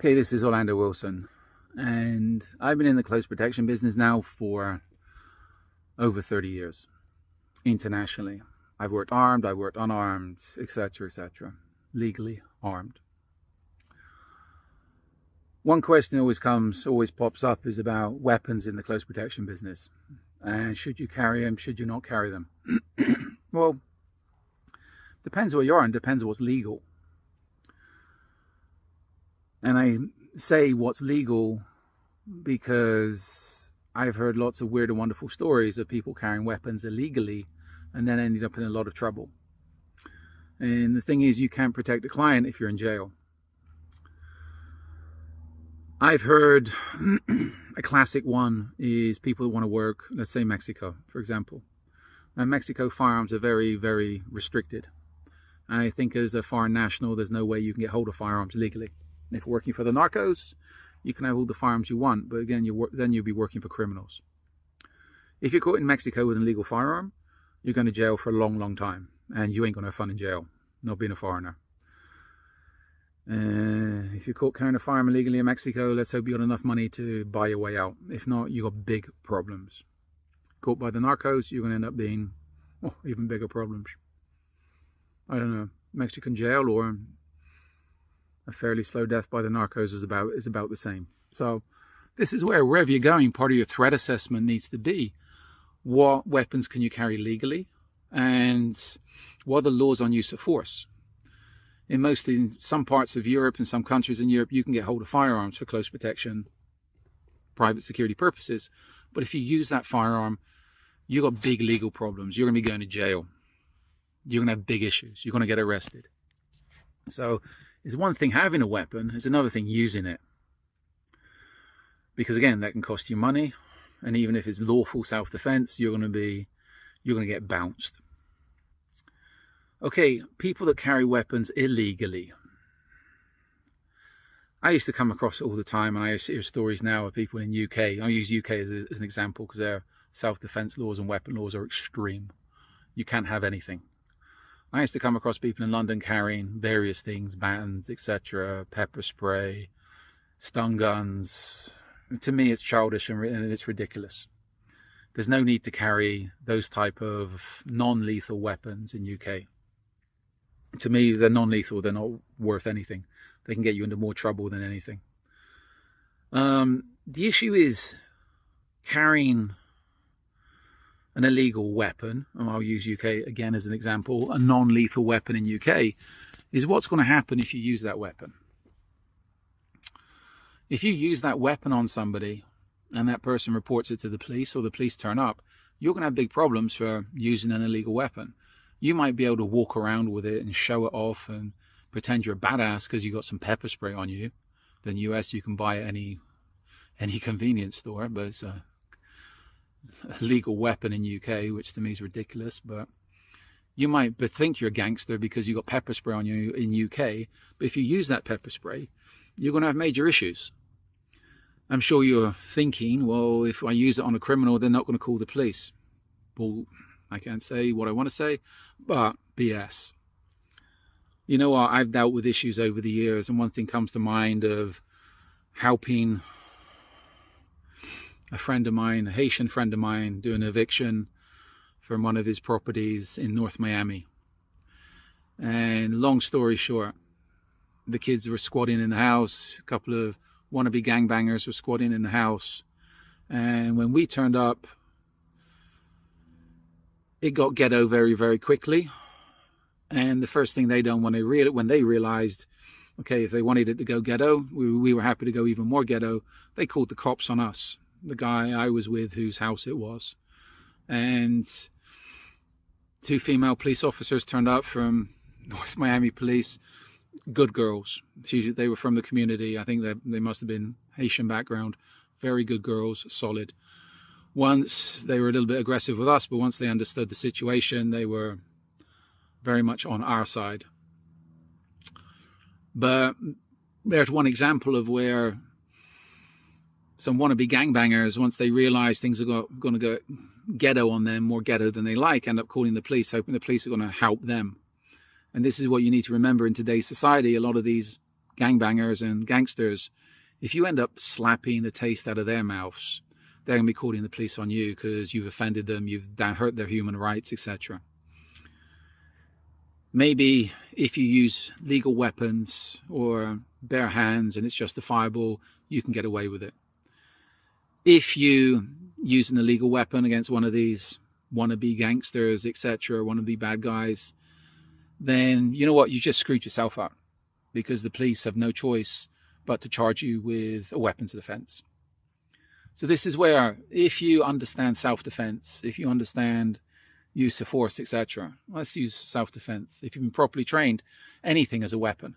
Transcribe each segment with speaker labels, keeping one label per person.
Speaker 1: Okay, this is Orlando Wilson, and I've been in the close protection business now for over 30 years, internationally. I've worked armed, I've worked unarmed, etc., etc., legally armed. One question always pops up is about weapons in the close protection business. And should you carry them, should you not carry them? Well, depends where you are and depends what's legal. And I say what's legal because I've heard lots of weird and wonderful stories of people carrying weapons illegally and then ended up in a lot of trouble. And the thing is, you can't protect a client if you're in jail. I've heard a classic one is people that want to work, let's say Mexico, for example. Now, Mexico firearms are very, very restricted. I think as a foreign national, there's no way you can get hold of firearms legally. If you're working for the narcos, you can have all the firearms you want, but again, then you'll be working for criminals. If you're caught in Mexico with an illegal firearm, you're going to jail for a long, long time, and you ain't going to have fun in jail, not being a foreigner. If you're caught carrying a firearm illegally in Mexico, let's hope you got enough money to buy your way out. If not, you got big problems. Caught by the narcos, you're going to end up being even bigger problems. I don't know, Mexican jail or a fairly slow death by the narcos is about the same. So this is where, wherever you're going, part of your threat assessment needs to be what weapons can you carry legally and what are the laws on use of force. In some parts of Europe and some countries in Europe, you can get hold of firearms for close protection, private security purposes. But if you use that firearm, you've got big legal problems. You're going to be going to jail. You're going to have big issues. You're going to get arrested. So it's one thing having a weapon, it's another thing using it. Because again, that can cost you money. And even if it's lawful self-defense, you're going to get bounced. Okay, people that carry weapons illegally. I used to come across it all the time, and I hear stories now of people in UK. I use UK as an example because their self-defense laws and weapon laws are extreme. You can't have anything. I used to come across people in London carrying various things, batons, etc., pepper spray, stun guns. To me, it's childish and it's ridiculous. There's no need to carry those type of non-lethal weapons in UK. To me, they're non-lethal. They're not worth anything. They can get you into more trouble than anything. The issue is carrying an illegal weapon, and I'll use UK again as an example, a non-lethal weapon in UK, is what's going to happen if you use that weapon. If you use that weapon on somebody and that person reports it to the police or the police turn up, you're going to have big problems for using an illegal weapon. You might be able to walk around with it and show it off and pretend you're a badass because you got some pepper spray on you. In the US, you can buy it at any convenience store, but it's a legal weapon in UK, which to me is ridiculous. But you might think you're a gangster because you got pepper spray on you in UK, but if you use that pepper spray, you're going to have major issues. I'm sure you're thinking, well, if I use it on a criminal, they're not going to call the police. Well, I can't say what I want to say, but BS. You know what? I've dealt with issues over the years, and one thing comes to mind of helping a friend of mine, a Haitian friend of mine, do an eviction from one of his properties in North Miami. And long story short, the kids were squatting in the house. A couple of wannabe gangbangers were squatting in the house. And when we turned up, it got ghetto very, very quickly. And the first thing they done when they realized, okay, if they wanted it to go ghetto, we were happy to go even more ghetto. They called the cops on us, the guy I was with, whose house it was. And 2 female police officers turned up from North Miami Police. Good girls. They were from the community. I think they must have been Haitian background. Very good girls, solid. Once they were a little bit aggressive with us, but once they understood the situation, they were very much on our side. But there's one example of where some wannabe gangbangers, once they realize things are going to go ghetto on them, more ghetto than they like, end up calling the police, hoping the police are going to help them. And this is what you need to remember in today's society. A lot of these gangbangers and gangsters, if you end up slapping the taste out of their mouths, they're going to be calling the police on you because you've offended them, you've hurt their human rights, etc. Maybe if you use legal weapons or bare hands and it's justifiable, you can get away with it. If you use an illegal weapon against one of these wannabe gangsters, etc., wannabe bad guys, then you know what? You just screwed yourself up, because the police have no choice but to charge you with a weapons offense. So this is where, if you understand self-defense, if you understand use of force, etc., let's use self-defense. If you've been properly trained, anything is a weapon.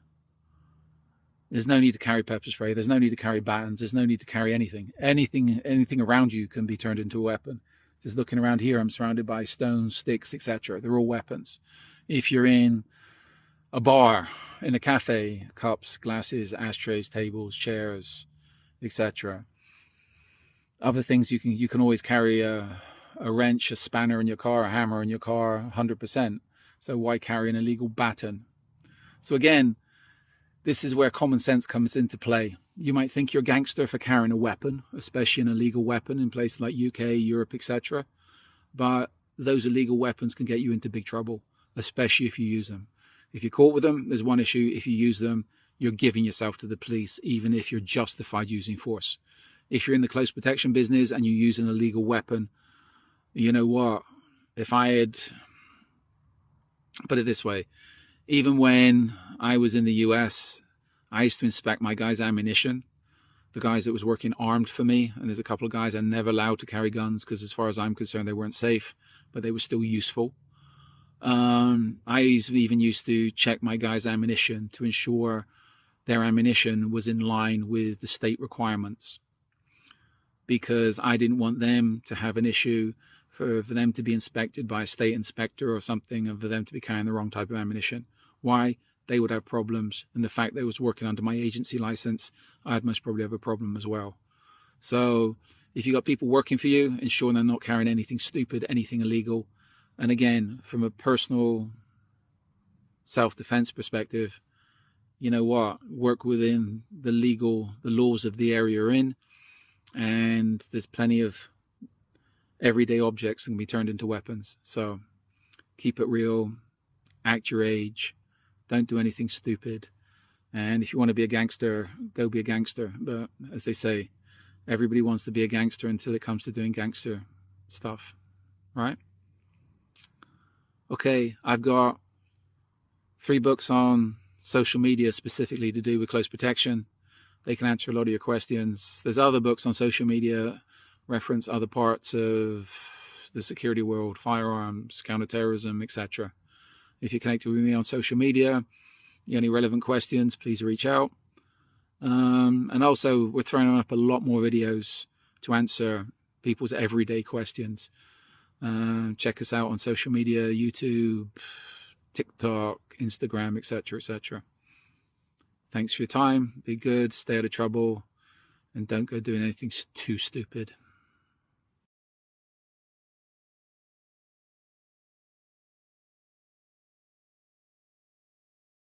Speaker 1: There's no need to carry pepper spray. There's no need to carry batons. There's no need to carry anything. Anything around you can be turned into a weapon. Just looking around here, I'm surrounded by stones, sticks, etc. They're all weapons. If you're in a bar, in a cafe, cups, glasses, ashtrays, tables, chairs, etc. Other things you can always carry a wrench, a spanner in your car, a hammer in your car, 100%. So why carry an illegal baton? So again, this is where common sense comes into play. You might think you're a gangster for carrying a weapon, especially an illegal weapon in places like UK, Europe, etc. But those illegal weapons can get you into big trouble, especially if you use them. If you're caught with them, there's one issue. If you use them, you're giving yourself to the police, even if you're justified using force. If you're in the close protection business and you use an illegal weapon, you know what? If I had, put it this way, even when I was in the US, I used to inspect my guys' ammunition, the guys that was working armed for me, and there's a couple of guys I never allowed to carry guns because as far as I'm concerned, they weren't safe, but they were still useful. I even used to check my guys' ammunition to ensure their ammunition was in line with the state requirements, because I didn't want them to have an issue for them to be inspected by a state inspector or something, and for them to be carrying the wrong type of ammunition. Why? They would have problems, and the fact that I was working under my agency license, I'd most probably have a problem as well. So if you got people working for you, ensure they're not carrying anything stupid, anything illegal. And again, from a personal self-defense perspective, you know what? Work within the laws of the area you're in, and there's plenty of everyday objects that can be turned into weapons. So keep it real, act your age, don't do anything stupid. And if you want to be a gangster, go be a gangster. But as they say, everybody wants to be a gangster until it comes to doing gangster stuff, right? Okay, I've got 3 books on social media specifically to do with close protection. They can answer a lot of your questions. There's other books on social media, reference other parts of the security world, firearms, counterterrorism, etc. If you're connected with me on social media, you have any relevant questions, please reach out. And also, we're throwing up a lot more videos to answer people's everyday questions. Check us out on social media, YouTube, TikTok, Instagram, etc., etc. Thanks for your time. Be good, stay out of trouble, and don't go doing anything too stupid.